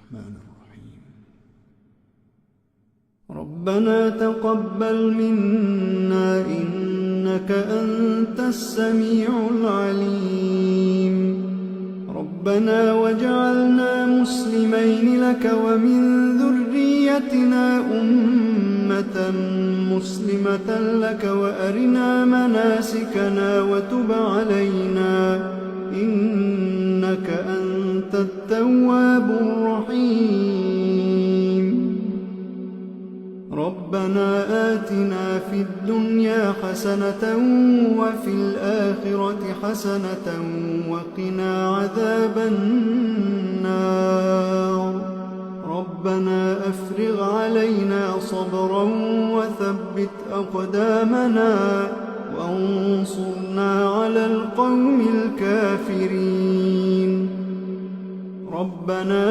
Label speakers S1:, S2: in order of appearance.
S1: الرحمن الرحيم. ربنا تقبل منا إنك أنت السميع العليم. ربنا واجعلنا مسلمين لك ومن ذريتنا أمة مسلمة لك وأرنا مناسكنا وتب علينا إنك أنت التواب الرحيم. ربنا آتنا في الدنيا حسنة وفي الآخرة حسنة وقنا عذاب النار. ربنا أفرغ علينا صبرا وثبت أقدامنا وانصرنا على القوم الكافرين. ربنا